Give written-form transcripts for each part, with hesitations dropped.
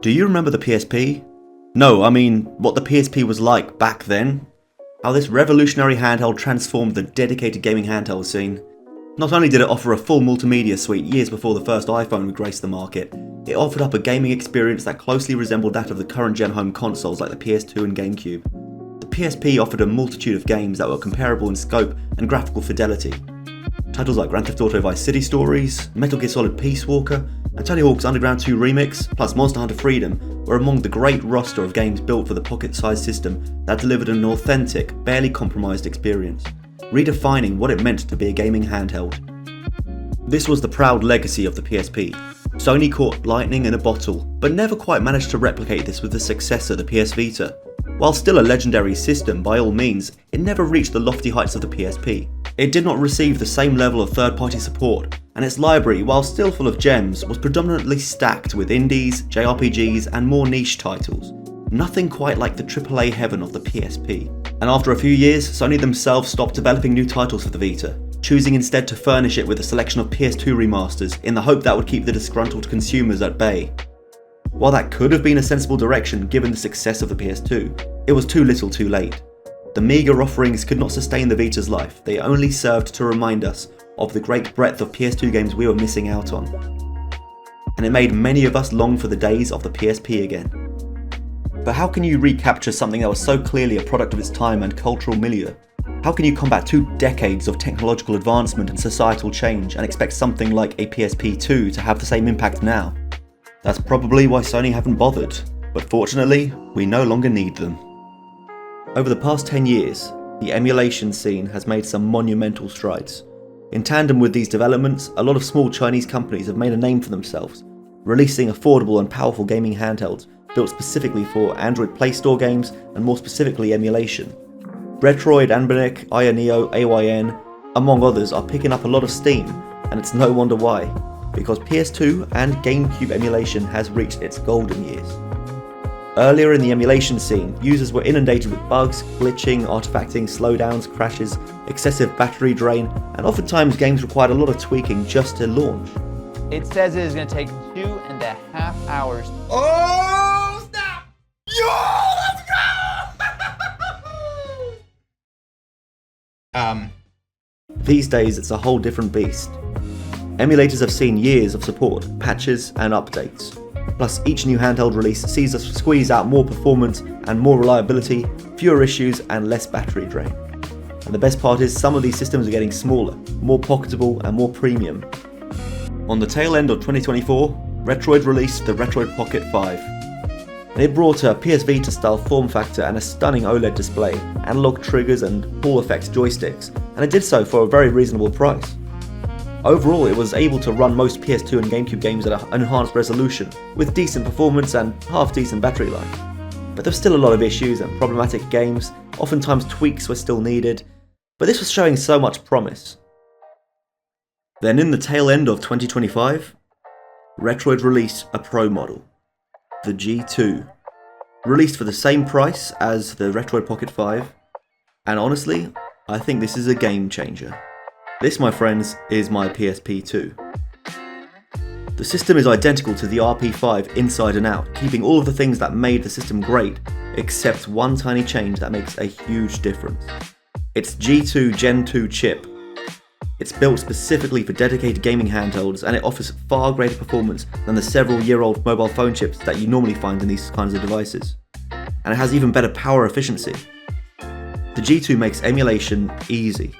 Do you remember the PSP? No, I mean, what the PSP was like back then? How this revolutionary handheld transformed the dedicated gaming handheld scene. Not only did it offer a full multimedia suite years before the first iPhone would grace the market, it offered up a gaming experience that closely resembled that of the current gen home consoles like the PS2 and GameCube. The PSP offered a multitude of games that were comparable in scope and graphical fidelity. Titles like Grand Theft Auto Vice City Stories, Metal Gear Solid Peace Walker, and Tony Hawk's Underground 2 Remix, plus Monster Hunter Freedom, were among the great roster of games built for the pocket-sized system that delivered an authentic, barely compromised experience, redefining what it meant to be a gaming handheld. This was the proud legacy of the PSP. Sony caught lightning in a bottle, but never quite managed to replicate this with the successor, the PS Vita. While still a legendary system by all means, it never reached the lofty heights of the PSP. It did not receive the same level of third-party support, and its library, while still full of gems, was predominantly stacked with indies, JRPGs, and more niche titles. Nothing quite like the AAA heaven of the PSP. And after a few years, Sony themselves stopped developing new titles for the Vita, choosing instead to furnish it with a selection of PS2 remasters in the hope that would keep the disgruntled consumers at bay. While that could have been a sensible direction given the success of the PS2, it was too little too late. The meagre offerings could not sustain the Vita's life, they only served to remind us of the great breadth of PS2 games we were missing out on. And it made many of us long for the days of the PSP again. But how can you recapture something that was so clearly a product of its time and cultural milieu? How can you combat 2 decades of technological advancement and societal change and expect something like a PSP2 to have the same impact now? That's probably why Sony haven't bothered, but fortunately, we no longer need them. Over the past 10 years, the emulation scene has made some monumental strides. In tandem with these developments, a lot of small Chinese companies have made a name for themselves, releasing affordable and powerful gaming handhelds built specifically for Android Play Store games and more specifically emulation. Retroid, Anbernic, AyaNeo, AYN, among others, are picking up a lot of steam, and it's no wonder why, because PS2 and GameCube emulation has reached its golden years. Earlier in the emulation scene, users were inundated with bugs, glitching, artifacting, slowdowns, crashes, excessive battery drain, and oftentimes games required a lot of tweaking just to launch. It says it is going to take 2.5 hours. Oh, snap! Yo, let's go! These days, it's a whole different beast. Emulators have seen years of support, patches, and updates. Plus, each new handheld release sees us squeeze out more performance and more reliability, fewer issues, and less battery drain. And the best part is, some of these systems are getting smaller, more pocketable, and more premium. On the tail end of 2024, Retroid released the Retroid Pocket 5. And it brought a PS Vita style form factor and a stunning OLED display, analog triggers and Hall effects joysticks, and it did so for a very reasonable price. Overall, it was able to run most PS2 and GameCube games at an enhanced resolution, with decent performance and half-decent battery life. But there were still a lot of issues and problematic games, oftentimes tweaks were still needed, but this was showing so much promise. Then in the tail end of 2025, Retroid released a Pro model, the G2, released for the same price as the Retroid Pocket 5, and honestly, I think this is a game changer. This, my friends, is my PSP2. The system is identical to the RP5 inside and out, keeping all of the things that made the system great, except one tiny change that makes a huge difference. Its G2 Gen 2 chip. It's built specifically for dedicated gaming handhelds, and it offers far greater performance than the several-year-old mobile phone chips that you normally find in these kinds of devices. And it has even better power efficiency. The G2 makes emulation easy.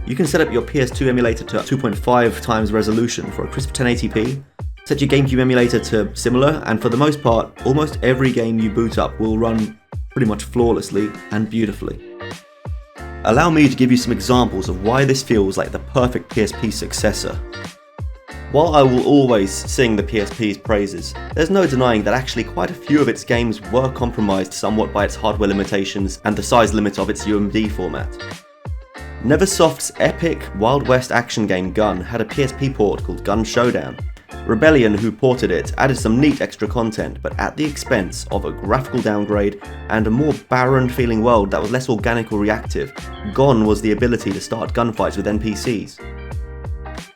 You can set up your PS2 emulator to 2.5 times resolution for a crisp 1080p, set your GameCube emulator to similar, and for the most part, almost every game you boot up will run pretty much flawlessly and beautifully. Allow me to give you some examples of why this feels like the perfect PSP successor. While I will always sing the PSP's praises, there's no denying that actually quite a few of its games were compromised somewhat by its hardware limitations and the size limit of its UMD format. Neversoft's epic Wild West action game Gun had a PSP port called Gun Showdown. Rebellion, who ported it, added some neat extra content, but at the expense of a graphical downgrade and a more barren feeling world that was less organic or reactive. Gone was the ability to start gunfights with NPCs.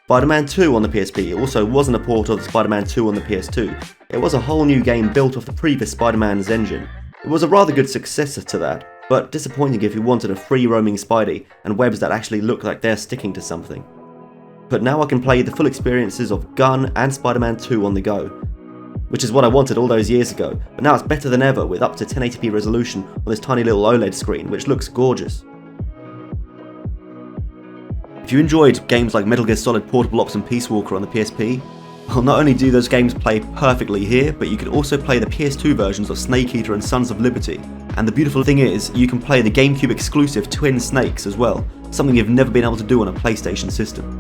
Spider-Man 2 on the PSP also wasn't a port of Spider-Man 2 on the PS2, it was a whole new game built off the previous Spider-Man's engine. It was a rather good successor to that, but disappointing if you wanted a free roaming Spidey and webs that actually look like they're sticking to something. But now I can play the full experiences of Gun and Spider-Man 2 on the go, which is what I wanted all those years ago, but now it's better than ever with up to 1080p resolution on this tiny little OLED screen, which looks gorgeous. If you enjoyed games like Metal Gear Solid Portable Ops and Peace Walker on the PSP, well, not only do those games play perfectly here, but you can also play the PS2 versions of Snake Eater and Sons of Liberty. And the beautiful thing is, you can play the GameCube exclusive Twin Snakes as well, something you've never been able to do on a PlayStation system.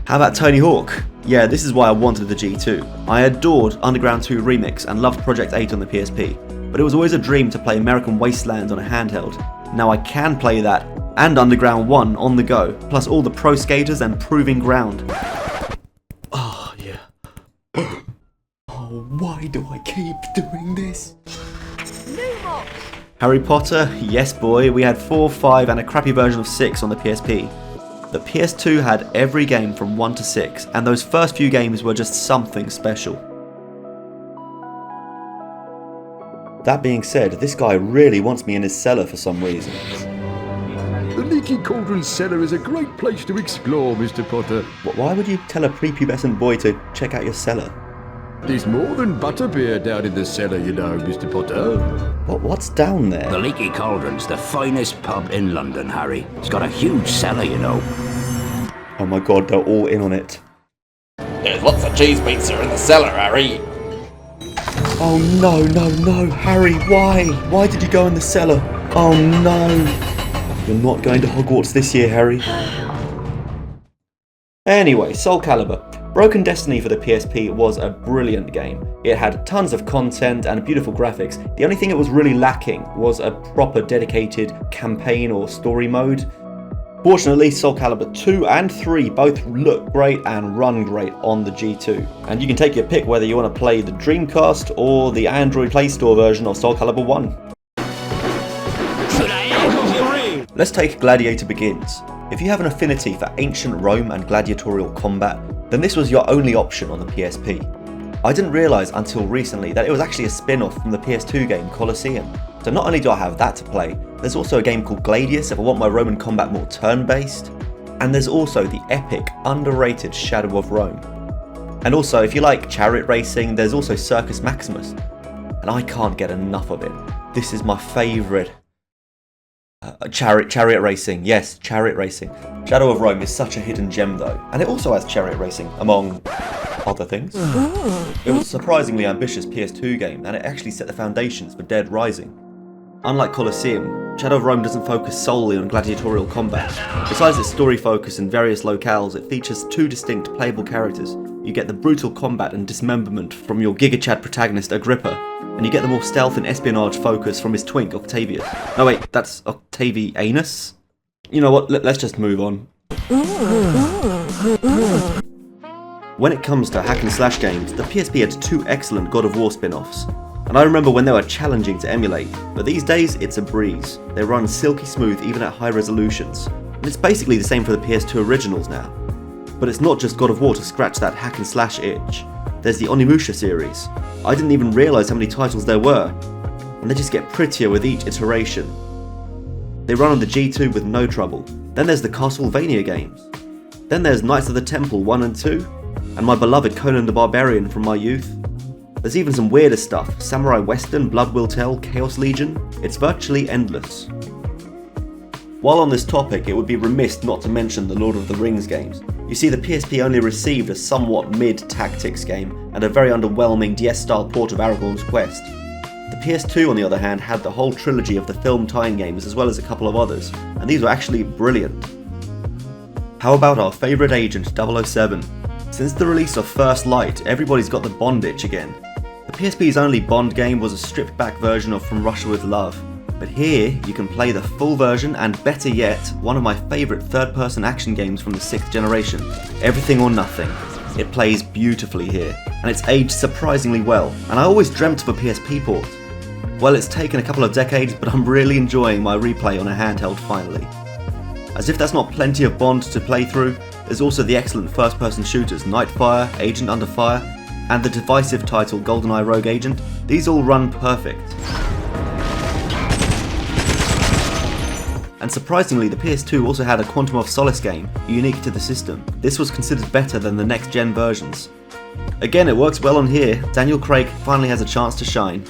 How about Tony Hawk? Yeah, this is why I wanted the G2. I adored Underground 2 Remix and loved Project 8 on the PSP, but it was always a dream to play American Wasteland on a handheld. Now I can play that and Underground 1 on the go, plus all the Pro Skaters and Proving Ground. Oh yeah. Oh, why do I keep doing this? Harry Potter? Yes boy, we had 4, 5 and a crappy version of 6 on the PSP. The PS2 had every game from 1 to 6, and those first few games were just something special. That being said, this guy really wants me in his cellar for some reason. The Leaky Cauldron cellar is a great place to explore, Mr. Potter. Why would you tell a prepubescent boy to check out your cellar? There's more than butterbeer down in the cellar, you know, Mr. Potter. What's down there? The Leaky Cauldron's the finest pub in London, Harry. It's got a huge cellar, you know. Oh my god, they're all in on it. There's lots of cheese pizza in the cellar, Harry. Oh no, Harry, why? Why did you go in the cellar? Oh no. You're not going to Hogwarts this year, Harry. Anyway, Soul Calibur. Broken Destiny for the PSP was a brilliant game. It had tons of content and beautiful graphics. The only thing it was really lacking was a proper dedicated campaign or story mode. Fortunately, Soul Calibur 2 and 3 both look great and run great on the G2. And you can take your pick whether you want to play the Dreamcast or the Android Play Store version of Soul Calibur 1. Let's take Gladiator Begins. If you have an affinity for ancient Rome and gladiatorial combat, then this was your only option on the PSP. I didn't realise until recently that it was actually a spin-off from the PS2 game Colosseum. So not only do I have that to play, there's also a game called Gladius if I want my Roman combat more turn-based, and there's also the epic, underrated Shadow of Rome. And also, if you like chariot racing, there's also Circus Maximus, and I can't get enough of it. This is my favourite. Chariot racing, yes, chariot racing. Shadow of Rome is such a hidden gem though, and it also has chariot racing, among other things. It was a surprisingly ambitious PS2 game, and it actually set the foundations for Dead Rising. Unlike Colosseum, Shadow of Rome doesn't focus solely on gladiatorial combat. Besides its story focus in various locales, it features 2 distinct playable characters. You get the brutal combat and dismemberment from your Giga Chad protagonist Agrippa, and you get the more stealth and espionage focus from his twink Octavius. No wait, that's Octavianus? You know what, let's just move on. When it comes to hack and slash games, the PSP had 2 excellent God of War spin-offs. And I remember when they were challenging to emulate, but these days it's a breeze. They run silky smooth even at high resolutions. And it's basically the same for the PS2 originals now. But it's not just God of War to scratch that hack and slash itch. There's the Onimusha series. I didn't even realise how many titles there were, and they just get prettier with each iteration. They run on the G2 with no trouble. Then there's the Castlevania games. Then there's Knights of the Temple 1 and 2, and my beloved Conan the Barbarian from my youth. There's even some weirder stuff, Samurai Western, Blood Will Tell, Chaos Legion. It's virtually endless. While on this topic, it would be remiss not to mention the Lord of the Rings games. You see, the PSP only received a somewhat mid-tactics game and a very underwhelming DS-style port of Aragorn's Quest. The PS2, on the other hand, had the whole trilogy of the film tie-in games as well as a couple of others, and these were actually brilliant. How about our favourite agent, 007? Since the release of First Light, everybody's got the Bond itch again. The PSP's only Bond game was a stripped-back version of From Russia with Love. But here, you can play the full version and, better yet, one of my favourite third-person action games from the 6th generation, Everything or Nothing. It plays beautifully here, and it's aged surprisingly well, and I always dreamt of a PSP port. Well, it's taken a couple of decades, but I'm really enjoying my replay on a handheld finally. As if that's not plenty of Bond to play through, there's also the excellent first-person shooters Nightfire, Agent Under Fire, and the divisive title GoldenEye Rogue Agent. These all run perfect. And surprisingly, the PS2 also had a Quantum of Solace game, unique to the system. This was considered better than the next-gen versions. Again, it works well on here. Daniel Craig finally has a chance to shine.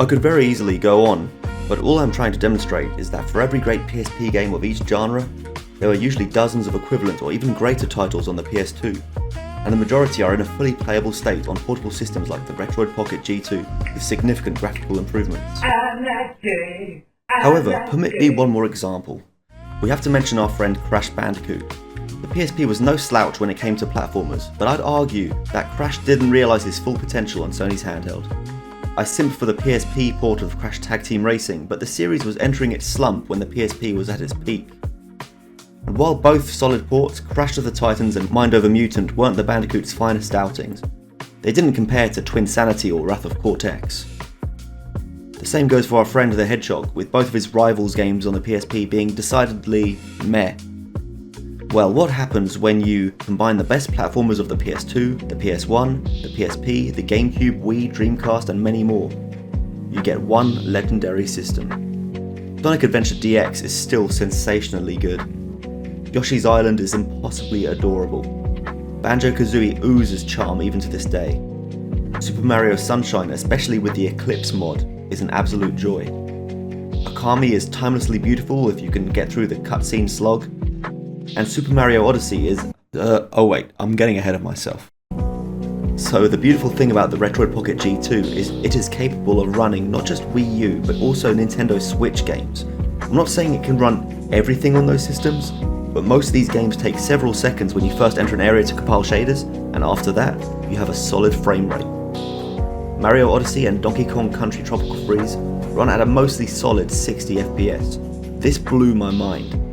I could very easily go on, but all I'm trying to demonstrate is that for every great PSP game of each genre, there are usually dozens of equivalent or even greater titles on the PS2, and the majority are in a fully playable state on portable systems like the Retroid Pocket G2 with significant graphical improvements. However, permit me one more example. We have to mention our friend Crash Bandicoot. The PSP was no slouch when it came to platformers, but I'd argue that Crash didn't realise his full potential on Sony's handheld. I simped for the PSP port of Crash Tag Team Racing, but the series was entering its slump when the PSP was at its peak. And while both solid ports, Crash of the Titans and Mind Over Mutant weren't the Bandicoot's finest outings, they didn't compare to Twinsanity or Wrath of Cortex. The same goes for our friend the Hedgehog, with both of his rivals games on the PSP being decidedly meh. Well, what happens when you combine the best platformers of the PS2, the PS1, the PSP, the GameCube, Wii, Dreamcast and many more? You get one legendary system. Sonic Adventure DX is still sensationally good. Yoshi's Island is impossibly adorable. Banjo-Kazooie oozes charm even to this day. Super Mario Sunshine, especially with the Eclipse mod, is an absolute joy. Akami is timelessly beautiful if you can get through the cutscene slog. And Super Mario Odyssey is... oh wait, I'm getting ahead of myself. So the beautiful thing about the Retroid Pocket G2 is it is capable of running not just Wii U, but also Nintendo Switch games. I'm not saying it can run everything on those systems, but most of these games take several seconds when you first enter an area to compile shaders, and after that, you have a solid frame rate. Mario Odyssey and Donkey Kong Country Tropical Freeze run at a mostly solid 60 FPS. This blew my mind.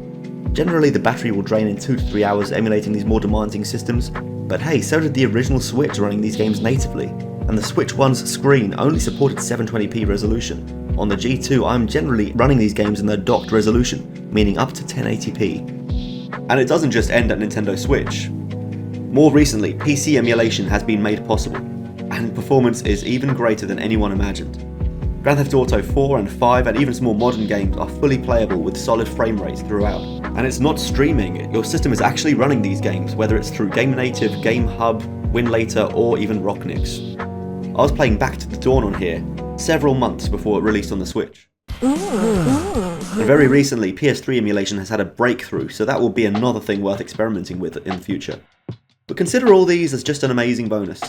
Generally the battery will drain in 2 to 3 hours emulating these more demanding systems, but hey, so did the original Switch running these games natively, and the Switch 1's screen only supported 720p resolution. On the G2 I'm generally running these games in their docked resolution, meaning up to 1080p. And it doesn't just end at Nintendo Switch. More recently, PC emulation has been made possible, and performance is even greater than anyone imagined. Grand Theft Auto 4 and 5 and even some more modern games are fully playable with solid frame rates throughout. And it's not streaming, your system is actually running these games, whether it's through Game Native, Game Hub, Winlater or even Rocknix. I was playing Back to the Dawn on here several months before it released on the Switch. And very recently, PS3 emulation has had a breakthrough, so that will be another thing worth experimenting with in the future. But consider all these as just an amazing bonus.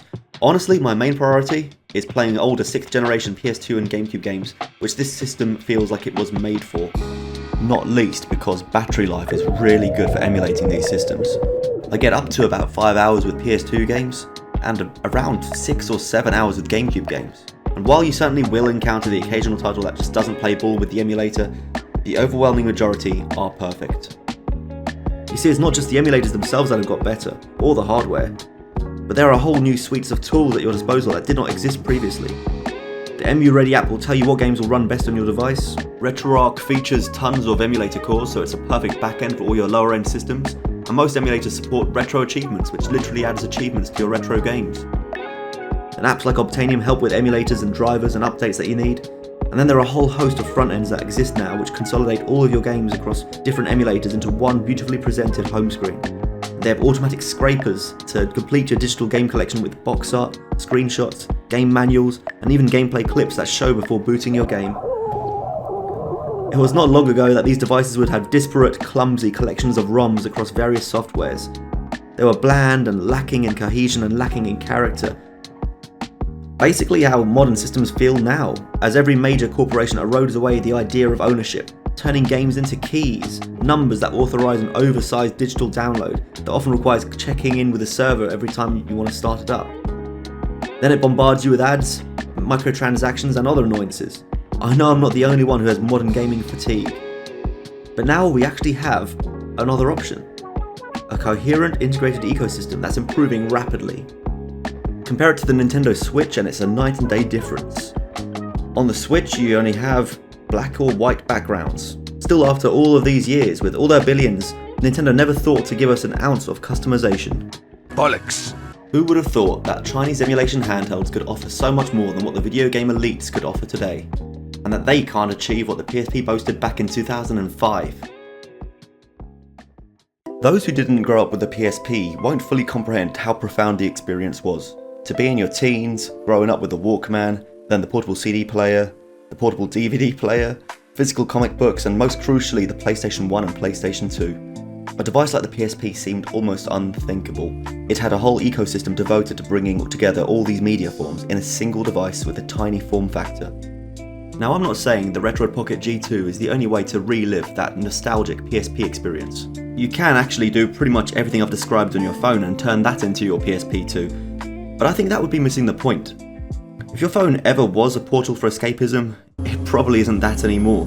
Honestly, my main priority is playing older 6th generation PS2 and GameCube games, which this system feels like it was made for. Not least because battery life is really good for emulating these systems. I get up to about 5 hours with PS2 games, and around 6 or 7 hours with GameCube games. And while you certainly will encounter the occasional title that just doesn't play ball with the emulator, the overwhelming majority are perfect. You see, it's not just the emulators themselves that have got better, or the hardware, but there are whole new suites of tools at your disposal that did not exist previously. The EmuReady app will tell you what games will run best on your device. RetroArch features tons of emulator cores, so it's a perfect backend for all your lower end systems, and most emulators support retro achievements, which literally adds achievements to your retro games. And apps like Obtainium help with emulators and drivers and updates that you need. And then there are a whole host of front ends that exist now which consolidate all of your games across different emulators into one beautifully presented home screen. They have automatic scrapers to complete your digital game collection with box art, screenshots, game manuals, and even gameplay clips that show before booting your game. It was not long ago that these devices would have disparate, clumsy collections of ROMs across various softwares. They were bland and lacking in cohesion and lacking in character. Basically how modern systems feel now, as every major corporation erodes away the idea of ownership, turning games into keys, numbers that authorize an oversized digital download that often requires checking in with the server every time you want to start it up. Then it bombards you with ads, microtransactions and other annoyances. I know I'm not the only one who has modern gaming fatigue. But now we actually have another option. A coherent integrated ecosystem that's improving rapidly. Compare it to the Nintendo Switch and it's a night and day difference. On the Switch, you only have black or white backgrounds. Still, after all of these years, with all their billions, Nintendo never thought to give us an ounce of customization. Bollocks. Who would have thought that Chinese emulation handhelds could offer so much more than what the video game elites could offer today, and that they can't achieve what the PSP boasted back in 2005? Those who didn't grow up with the PSP won't fully comprehend how profound the experience was. To be in your teens, growing up with the Walkman, then the portable CD player, the portable DVD player, physical comic books, and most crucially the PlayStation 1 and PlayStation 2. A device like the PSP seemed almost unthinkable. It had a whole ecosystem devoted to bringing together all these media forms in a single device with a tiny form factor. Now, I'm not saying the Retroid Pocket G2 is the only way to relive that nostalgic PSP experience. You can actually do pretty much everything I've described on your phone and turn that into your PSP too, but I think that would be missing the point. If your phone ever was a portal for escapism, it probably isn't that anymore.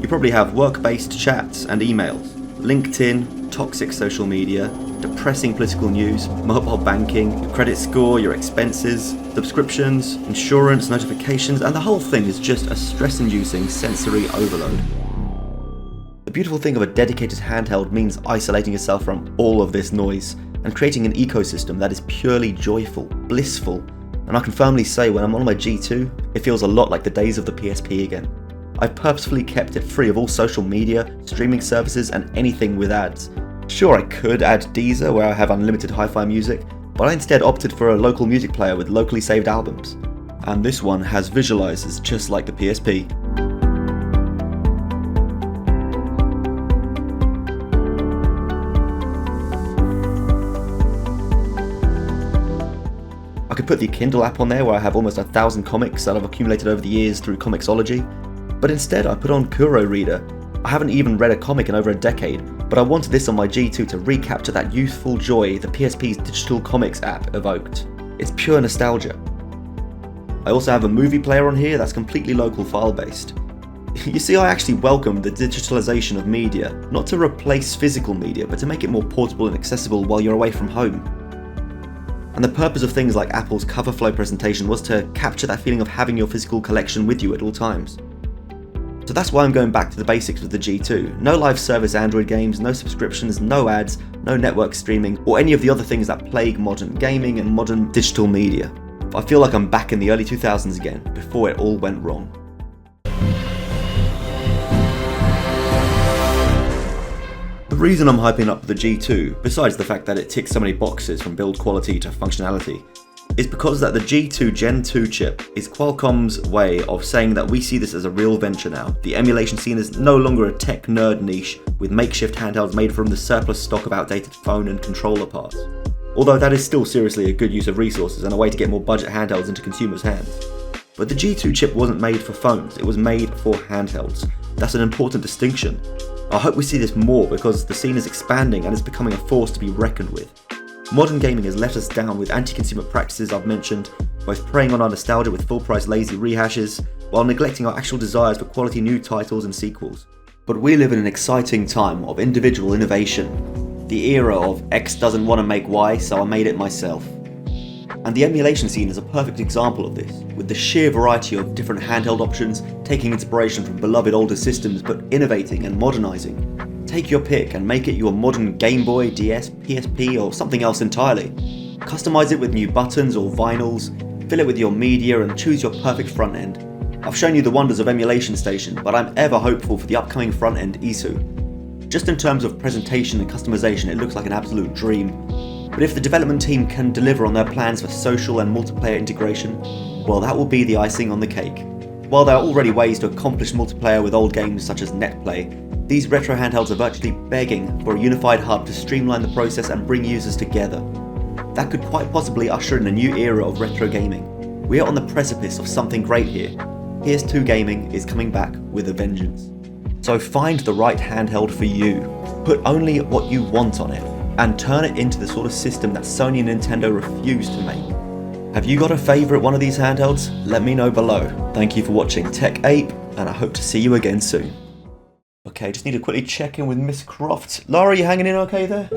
You probably have work-based chats and emails, LinkedIn, toxic social media, depressing political news, mobile banking, your credit score, your expenses, subscriptions, insurance, notifications, and the whole thing is just a stress-inducing sensory overload. The beautiful thing of a dedicated handheld means isolating yourself from all of this noise and creating an ecosystem that is purely joyful, blissful, and I can firmly say when I'm on my G2, it feels a lot like the days of the PSP again. I've purposefully kept it free of all social media, streaming services, and anything with ads. Sure, I could add Deezer where I have unlimited hi-fi music, but I instead opted for a local music player with locally saved albums. And this one has visualizers just like the PSP. I could put the Kindle app on there where I have almost 1,000 comics that I've accumulated over the years through Comixology, but instead I put on Kuro Reader. I haven't even read a comic in over a decade, but I wanted this on my G2 to recapture that youthful joy the PSP's digital comics app evoked. It's pure nostalgia. I also have a movie player on here that's completely local file based. You see, I actually welcome the digitalization of media, not to replace physical media, but to make it more portable and accessible while you're away from home. And the purpose of things like Apple's CoverFlow presentation was to capture that feeling of having your physical collection with you at all times. So that's why I'm going back to the basics with the G2. No live service Android games, no subscriptions, no ads, no network streaming, or any of the other things that plague modern gaming and modern digital media. I feel like I'm back in the early 2000s again, before it all went wrong. The reason I'm hyping up the G2, besides the fact that it ticks so many boxes from build quality to functionality, is because that the G2 Gen 2 chip is Qualcomm's way of saying that we see this as a real venture now. The emulation scene is no longer a tech nerd niche with makeshift handhelds made from the surplus stock of outdated phone and controller parts. Although that is still seriously a good use of resources and a way to get more budget handhelds into consumers' hands. But the G2 chip wasn't made for phones, it was made for handhelds. That's an important distinction. I hope we see this more because the scene is expanding and is becoming a force to be reckoned with. Modern gaming has let us down with anti-consumer practices I've mentioned, both preying on our nostalgia with full-price lazy rehashes, while neglecting our actual desires for quality new titles and sequels. But we live in an exciting time of individual innovation, the era of X doesn't want to make Y, so I made it myself. And the emulation scene is a perfect example of this, with the sheer variety of different handheld options, taking inspiration from beloved older systems but innovating and modernising. Take your pick and make it your modern Game Boy, DS, PSP or something else entirely. Customize it with new buttons or vinyls, fill it with your media and choose your perfect front end. I've shown you the wonders of Emulation Station, but I'm ever hopeful for the upcoming front end ESU. Just in terms of presentation and customization, it looks like an absolute dream. But if the development team can deliver on their plans for social and multiplayer integration, well, that will be the icing on the cake. While there are already ways to accomplish multiplayer with old games such as NetPlay, these retro handhelds are virtually begging for a unified hub to streamline the process and bring users together. That could quite possibly usher in a new era of retro gaming. We are on the precipice of something great here. PS2 gaming is coming back with a vengeance. So find the right handheld for you, put only what you want on it, and turn it into the sort of system that Sony and Nintendo refuse to make. Have you got a favourite one of these handhelds? Let me know below. Thank you for watching Tech Ape, and I hope to see you again soon. Okay, just need to quickly check in with Miss Croft. Lara, you hanging in okay there?